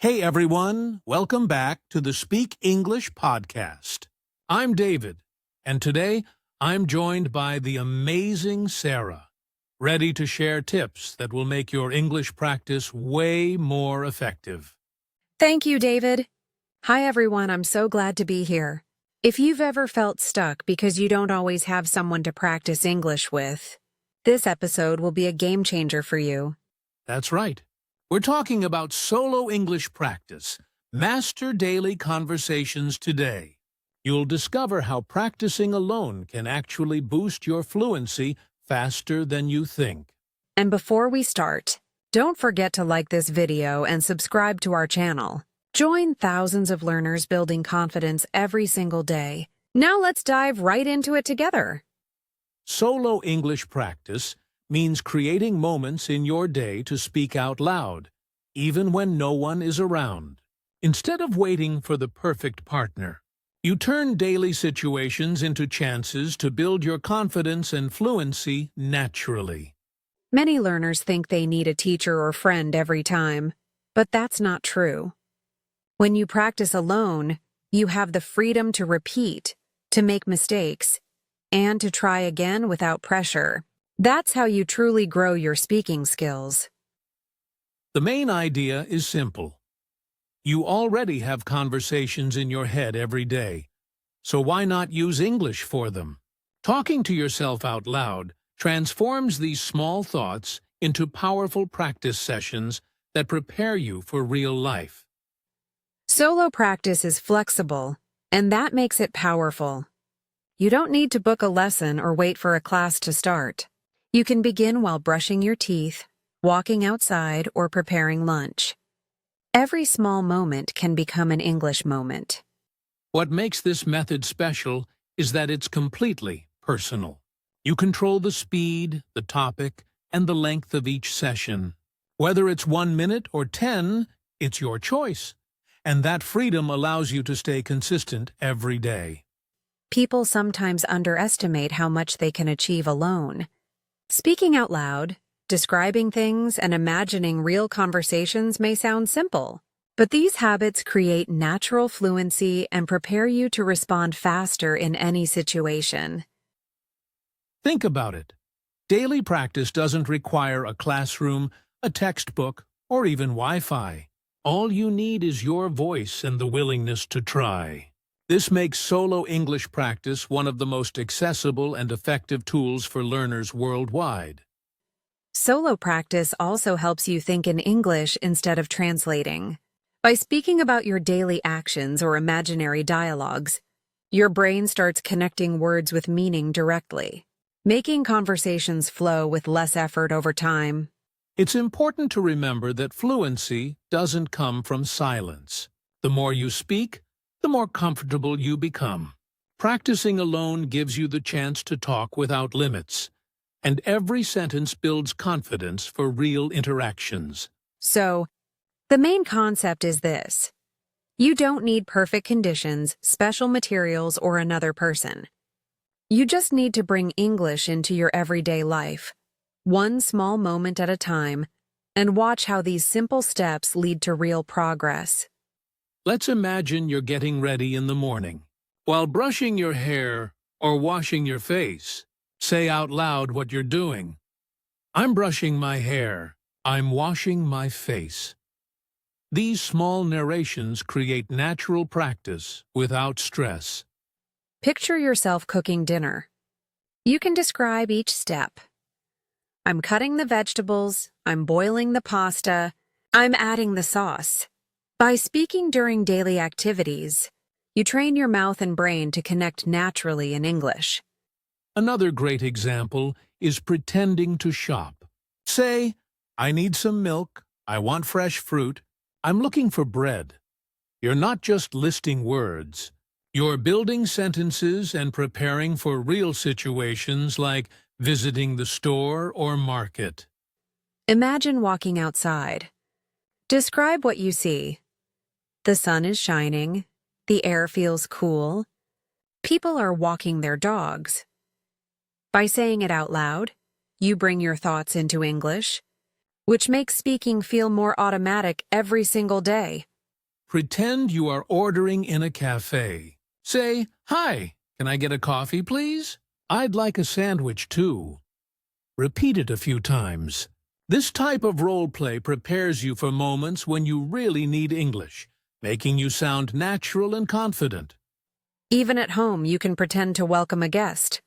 Hey everyone, welcome back to the Speak English podcast. I'm David, and today I'm joined by the amazing Sarah, ready to share tips that will make your English practice way more effective. Thank you, David. Hi, everyone. I'm so glad to be here. If you've ever felt stuck because you don't always have someone to practice English with, this episode will be a game changer for you. That's right. We're talking about solo English practice. Master daily conversations today. You'll discover how practicing alone can actually boost your fluency faster than you think. And before we start, don't forget to like this video and subscribe to our channel. Join thousands of learners building confidence every single day. Now let's dive right into it together. Solo English practice means creating moments in your day to speak out loud, even when no one is around. Instead of waiting for the perfect partner, you turn daily situations into chances to build your confidence and fluency naturally. Many learners think they need a teacher or friend every time, but that's not true. When you practice alone, you have the freedom to repeat, to make mistakes, and to try again without pressure. That's how you truly grow your speaking skills. The main idea is simple. You already have conversations in your head every day, so why not use English for them? Talking to yourself out loud transforms these small thoughts into powerful practice sessions that prepare you for real life. Solo practice is flexible, and that makes it powerful. You don't need to book a lesson or wait for a class to start. You can begin while brushing your teeth, walking outside, or preparing lunch. Every small moment can become an English moment. What makes this method special is that it's completely personal. You control the speed, the topic, and the length of each session. Whether it's 1 minute or 10, it's your choice. And that freedom allows you to stay consistent every day. People sometimes underestimate how much they can achieve alone. Speaking out loud, describing things, and imagining real conversations may sound simple, but these habits create natural fluency and prepare you to respond faster in any situation. Think about it. Daily practice doesn't require a classroom, a textbook, or even Wi-Fi. All you need is your voice and the willingness to try. This makes solo English practice one of the most accessible and effective tools for learners worldwide. Solo practice also helps you think in English instead of translating. By speaking about your daily actions or imaginary dialogues, your brain starts connecting words with meaning directly, making conversations flow with less effort over time. It's important to remember that fluency doesn't come from silence. The more you speak, the more comfortable you become. Practicing alone gives you the chance to talk without limits, and every sentence builds confidence for real interactions. So, the main concept is this. You don't need perfect conditions, special materials, or another person. You just need to bring English into your everyday life, one small moment at a time, and watch how these simple steps lead to real progress. Let's imagine you're getting ready in the morning. While brushing your hair or washing your face, say out loud what you're doing. I'm brushing my hair. I'm washing my face. These small narrations create natural practice without stress. Picture yourself cooking dinner. You can describe each step. I'm cutting the vegetables, I'm boiling the pasta, I'm adding the sauce. By speaking during daily activities, you train your mouth and brain to connect naturally in English. Another great example is pretending to shop. Say, I need some milk, I want fresh fruit, I'm looking for bread. You're not just listing words. You're building sentences and preparing for real situations like visiting the store or market. Imagine walking outside. Describe what you see. The sun is shining. The air feels cool. People are walking their dogs. By saying it out loud, you bring your thoughts into English, which makes speaking feel more automatic every single day. Pretend you are ordering in a cafe. Say, "Hi, can I get a coffee, please? I'd like a sandwich, too." Repeat it a few times. This type of role play prepares you for moments when you really need English, making you sound natural and confident. Even at home, you can pretend to welcome a guest.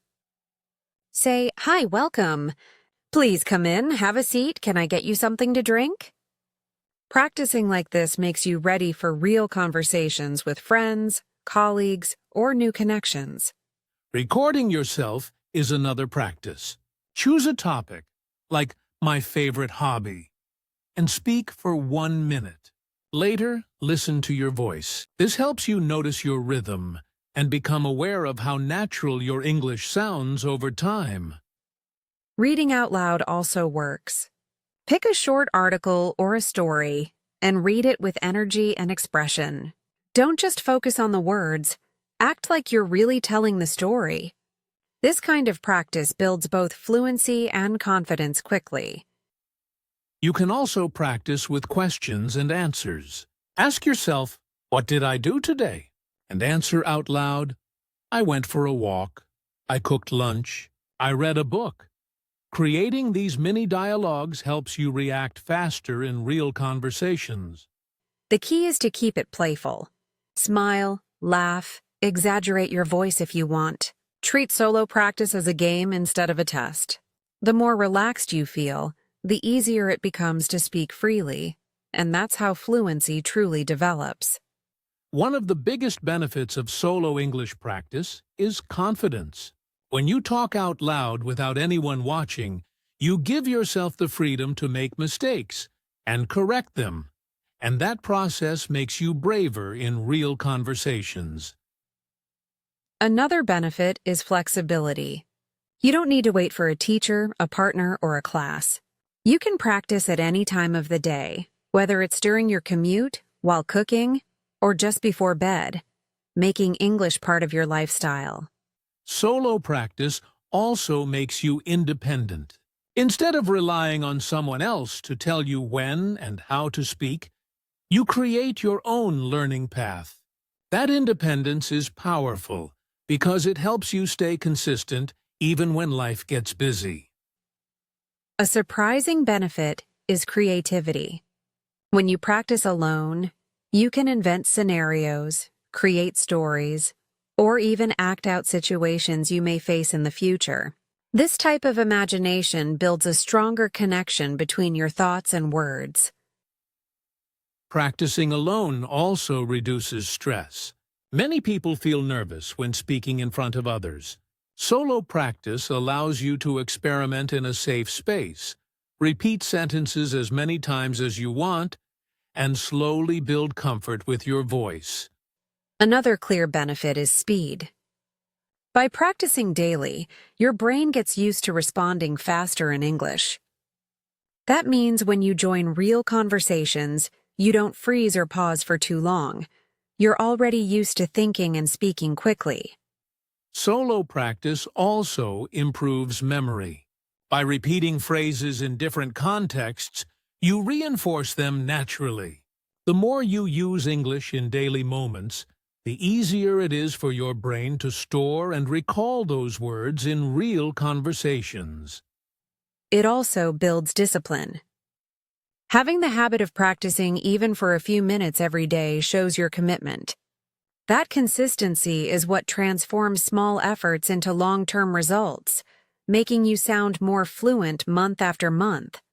Say, "Hi, welcome. Please come in, have a seat. Can I get you something to drink?" Practicing like this makes you ready for real conversations with friends, colleagues, or new connections. Recording yourself is another practice. Choose a topic, like my favorite hobby, and speak for 1 minute. Later, listen to your voice. This helps you notice your rhythm and become aware of how natural your English sounds over time. Reading out loud also works. Pick a short article or a story and read it with energy and expression. Don't just focus on the words. Act like you're really telling the story. This kind of practice builds both fluency and confidence quickly. You can also practice with questions and answers. Ask yourself, "What did I do today?" And answer out loud, "I went for a walk. I cooked lunch. I read a book." Creating these mini dialogues helps you react faster in real conversations. The key is to keep it playful. Smile, laugh, exaggerate your voice if you want. Treat solo practice as a game instead of a test. The more relaxed you feel, the easier it becomes to speak freely, and that's how fluency truly develops. One of the biggest benefits of solo English practice is confidence. When you talk out loud without anyone watching, you give yourself the freedom to make mistakes and correct them, and that process makes you braver in real conversations. Another benefit is flexibility. You don't need to wait for a teacher, a partner, or a class. You can practice at any time of the day, whether it's during your commute, while cooking, or just before bed, making English part of your lifestyle. Solo practice also makes you independent. Instead of relying on someone else to tell you when and how to speak, you create your own learning path. That independence is powerful because it helps you stay consistent even when life gets busy. A surprising benefit is creativity. When you practice alone, you can invent scenarios, create stories, or even act out situations you may face in the future. This type of imagination builds a stronger connection between your thoughts and words. Practicing alone also reduces stress. Many people feel nervous when speaking in front of others. Solo practice allows you to experiment in a safe space, repeat sentences as many times as you want, and slowly build comfort with your voice. Another clear benefit is speed. By practicing daily, your brain gets used to responding faster in English. That means when you join real conversations, you don't freeze or pause for too long. You're already used to thinking and speaking quickly. Solo practice also improves memory. By repeating phrases in different contexts, you reinforce them naturally. The more you use English in daily moments, the easier it is for your brain to store and recall those words in real conversations. It also builds discipline. Having the habit of practicing even for a few minutes every day shows your commitment. That consistency is what transforms small efforts into long-term results, making you sound more fluent month after month.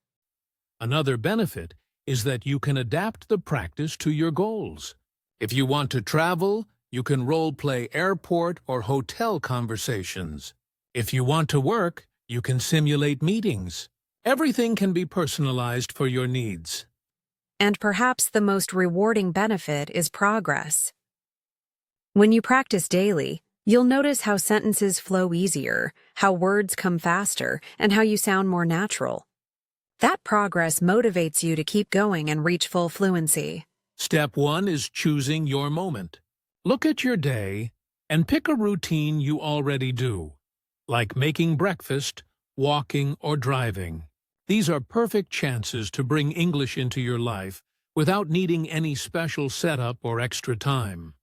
Another benefit is that you can adapt the practice to your goals. If you want to travel, you can role-play airport or hotel conversations. If you want to work, you can simulate meetings. Everything can be personalized for your needs. And perhaps the most rewarding benefit is progress. When you practice daily, you'll notice how sentences flow easier, how words come faster, and how you sound more natural. That progress motivates you to keep going and reach full fluency. Step 1 is choosing your moment. Look at your day and pick a routine you already do, like making breakfast, walking, or driving. These are perfect chances to bring English into your life without needing any special setup or extra time.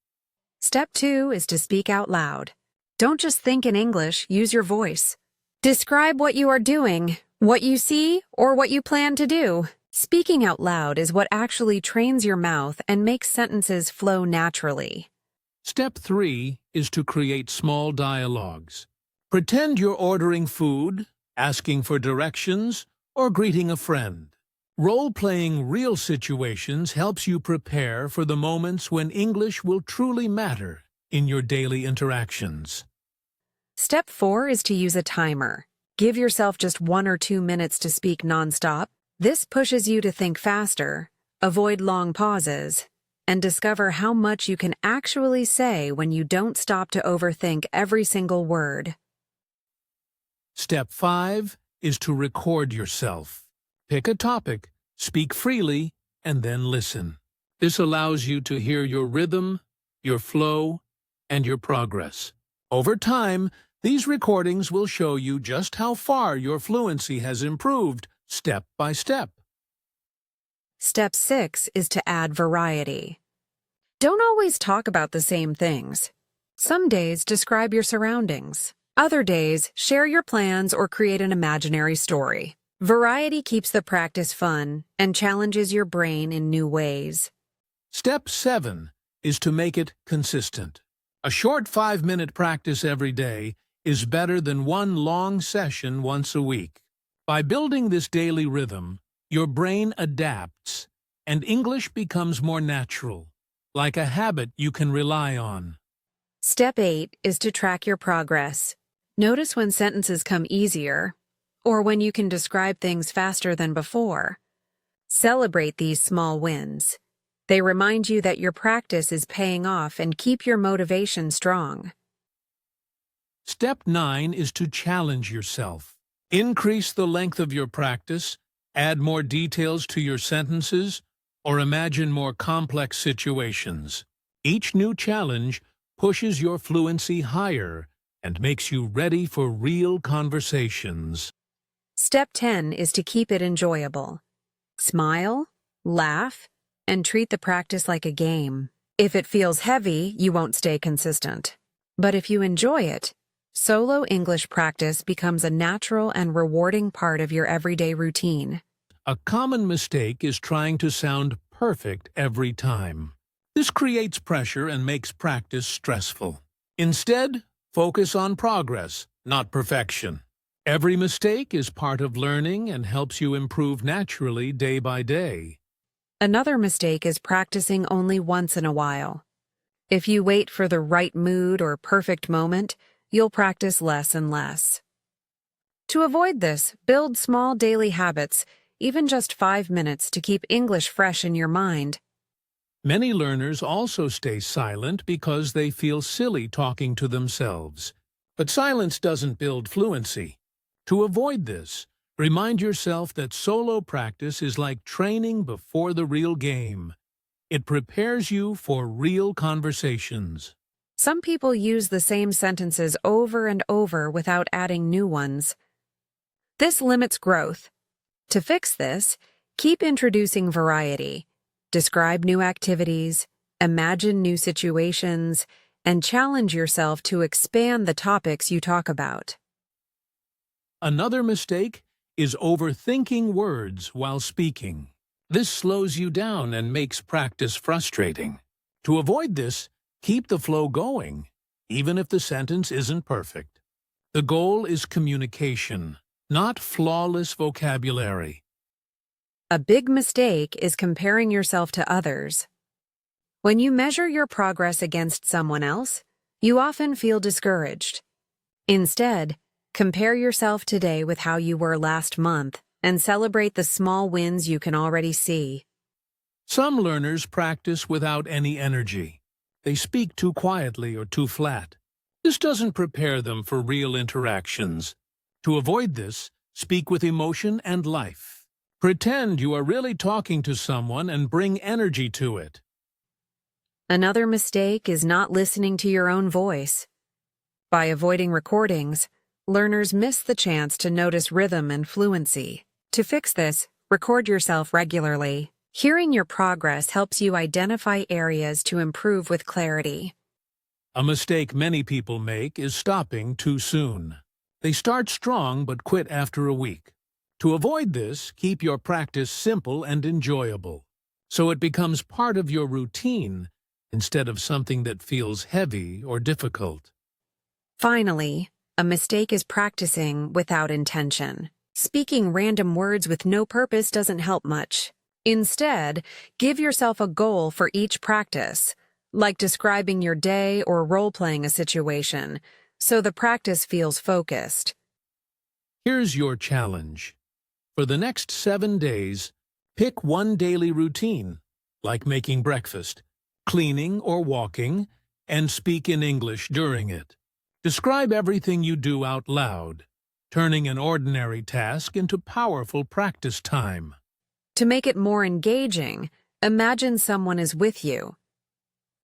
Step 2 is to speak out loud. Don't just think in English, use your voice. Describe what you are doing, what you see, or what you plan to do. Speaking out loud is what actually trains your mouth and makes sentences flow naturally. Step 3 is to create small dialogues. Pretend you're ordering food, asking for directions, or greeting a friend. Role-playing real situations helps you prepare for the moments when English will truly matter in your daily interactions. Step 4 is to use a timer. Give yourself just 1 or 2 minutes to speak nonstop. This pushes you to think faster, avoid long pauses, and discover how much you can actually say when you don't stop to overthink every single word. Step 5 is to record yourself. Pick a topic, speak freely, and then listen. This allows you to hear your rhythm, your flow, and your progress. Over time, these recordings will show you just how far your fluency has improved, step by step. Step 6 is to add variety. Don't always talk about the same things. Some days describe your surroundings. Other days, share your plans or create an imaginary story. Variety keeps the practice fun and challenges your brain in new ways. Step 7 is to make it consistent. A short 5-minute practice every day is better than one long session once a week. By building this daily rhythm, your brain adapts and English becomes more natural, like a habit you can rely on. Step 8 is to track your progress. Notice when sentences come easier, or when you can describe things faster than before. Celebrate these small wins. They remind you that your practice is paying off and keep your motivation strong. Step 9 is to challenge yourself. Increase the length of your practice, add more details to your sentences, or imagine more complex situations. Each new challenge pushes your fluency higher and makes you ready for real conversations. Step 10 is to keep it enjoyable. Smile, laugh, and treat the practice like a game. If it feels heavy, you won't stay consistent. But if you enjoy it, solo English practice becomes a natural and rewarding part of your everyday routine. A common mistake is trying to sound perfect every time. This creates pressure and makes practice stressful. Instead, focus on progress, not perfection. Every mistake is part of learning and helps you improve naturally day by day. Another mistake is practicing only once in a while. If you wait for the right mood or perfect moment, you'll practice less and less. To avoid this, build small daily habits, even just 5 minutes, to keep English fresh in your mind. Many learners also stay silent because they feel silly talking to themselves. But silence doesn't build fluency. To avoid this, remind yourself that solo practice is like training before the real game. It prepares you for real conversations. Some people use the same sentences over and over without adding new ones. This limits growth. To fix this, keep introducing variety. Describe new activities, imagine new situations, and challenge yourself to expand the topics you talk about. Another mistake is overthinking words while speaking. This slows you down and makes practice frustrating. To avoid this, keep the flow going, even if the sentence isn't perfect. The goal is communication, not flawless vocabulary. A big mistake is comparing yourself to others. When you measure your progress against someone else, you often feel discouraged. Instead, compare yourself today with how you were last month and celebrate the small wins you can already see. Some learners practice without any energy. They speak too quietly or too flat. This doesn't prepare them for real interactions. To avoid this, speak with emotion and life. Pretend you are really talking to someone and bring energy to it. Another mistake is not listening to your own voice. By avoiding recordings, learners miss the chance to notice rhythm and fluency. To fix this, record yourself regularly. Hearing your progress helps you identify areas to improve with clarity. A mistake many people make is stopping too soon. They start strong but quit after a week. To avoid this, keep your practice simple and enjoyable, so it becomes part of your routine instead of something that feels heavy or difficult. Finally, a mistake is practicing without intention. Speaking random words with no purpose doesn't help much. Instead, give yourself a goal for each practice, like describing your day or role-playing a situation, so the practice feels focused. Here's your challenge. For the next 7 days, pick one daily routine, like making breakfast, cleaning or walking, and speak in English during it. Describe everything you do out loud, turning an ordinary task into powerful practice time. To make it more engaging, imagine someone is with you.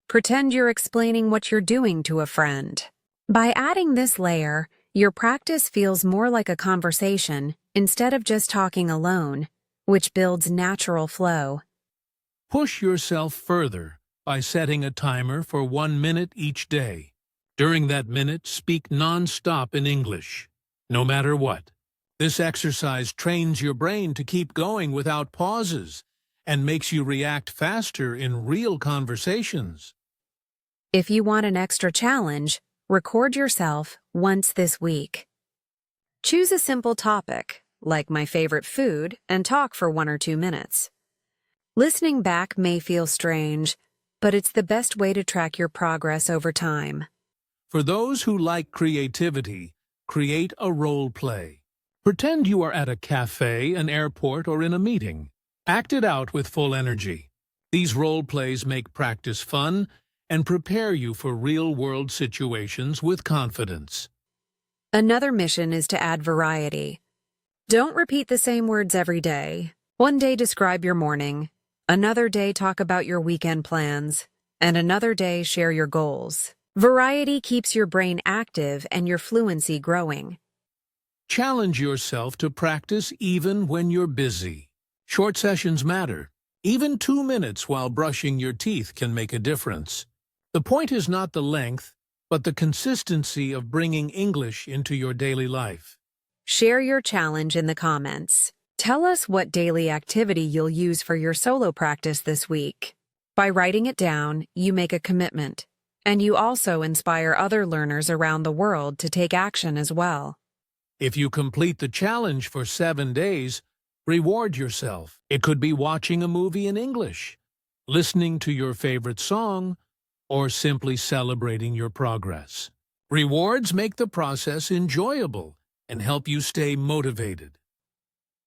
Pretend you're explaining what you're doing to a friend. By adding this layer, your practice feels more like a conversation instead of just talking alone, which builds natural flow. Push yourself further by setting a timer for 1 minute each day. During that minute, speak non-stop in English, no matter what. This exercise trains your brain to keep going without pauses and makes you react faster in real conversations. If you want an extra challenge, record yourself once this week. Choose a simple topic, like my favorite food, and talk for 1 or 2 minutes. Listening back may feel strange, but it's the best way to track your progress over time. For those who like creativity, create a role play. Pretend you are at a cafe, an airport, or in a meeting. Act it out with full energy. These role plays make practice fun and prepare you for real-world situations with confidence. Another mission is to add variety. Don't repeat the same words every day. One day describe your morning, another day talk about your weekend plans, and another day share your goals. Variety keeps your brain active and your fluency growing. Challenge yourself to practice even when you're busy. Short sessions matter. Even 2 minutes while brushing your teeth can make a difference. The point is not the length, but the consistency of bringing English into your daily life. Share your challenge in the comments. Tell us what daily activity you'll use for your solo practice this week. By writing it down, you make a commitment, and you also inspire other learners around the world to take action as well. If you complete the challenge for 7 days, reward yourself. It could be watching a movie in English, listening to your favorite song, or simply celebrating your progress. Rewards make the process enjoyable and help you stay motivated.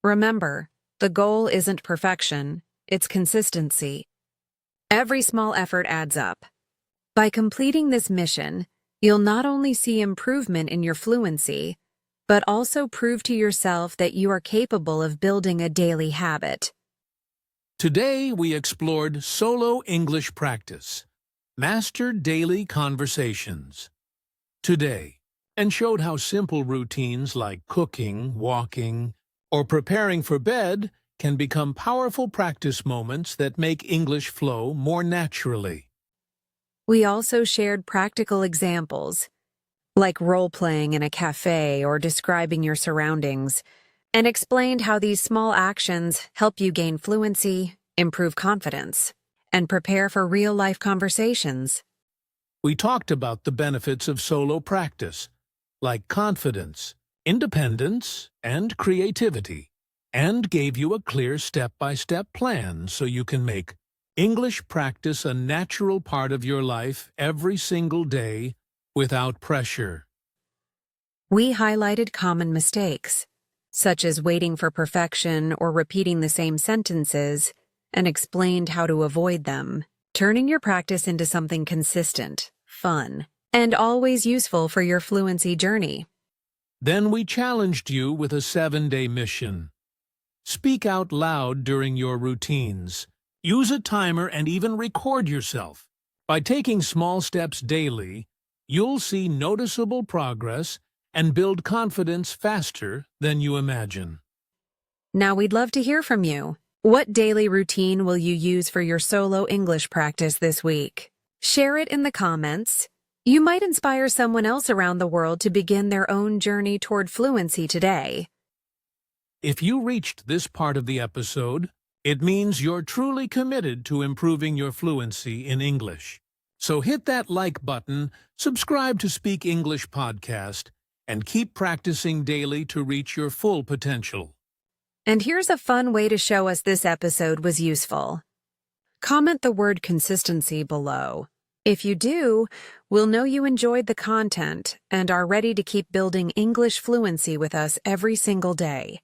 Remember, the goal isn't perfection, it's consistency. Every small effort adds up. By completing this mission, you'll not only see improvement in your fluency, but also prove to yourself that you are capable of building a daily habit. Today, we explored solo English practice, master daily conversations. Today, and showed how simple routines like cooking, walking, or preparing for bed can become powerful practice moments that make English flow more naturally. We also shared practical examples, like role-playing in a cafe or describing your surroundings, and explained how these small actions help you gain fluency, improve confidence, and prepare for real-life conversations. We talked about the benefits of solo practice, like confidence, independence, and creativity, and gave you a clear step-by-step plan so you can make English practice a natural part of your life every single day without pressure. We highlighted common mistakes, such as waiting for perfection or repeating the same sentences, and explained how to avoid them, turning your practice into something consistent, fun, and always useful for your fluency journey. Then we challenged you with a 7-day mission. Speak out loud during your routines. Use a timer and even record yourself. By taking small steps daily, you'll see noticeable progress and build confidence faster than you imagine. Now we'd love to hear from you. What daily routine will you use for your solo English practice this week? Share it in the comments. You might inspire someone else around the world to begin their own journey toward fluency today. If you reached this part of the episode, it means you're truly committed to improving your fluency in English. So hit that like button, subscribe to Speak English Podcast, and keep practicing daily to reach your full potential. And here's a fun way to show us this episode was useful. Comment the word consistency below. If you do, we'll know you enjoyed the content and are ready to keep building English fluency with us every single day.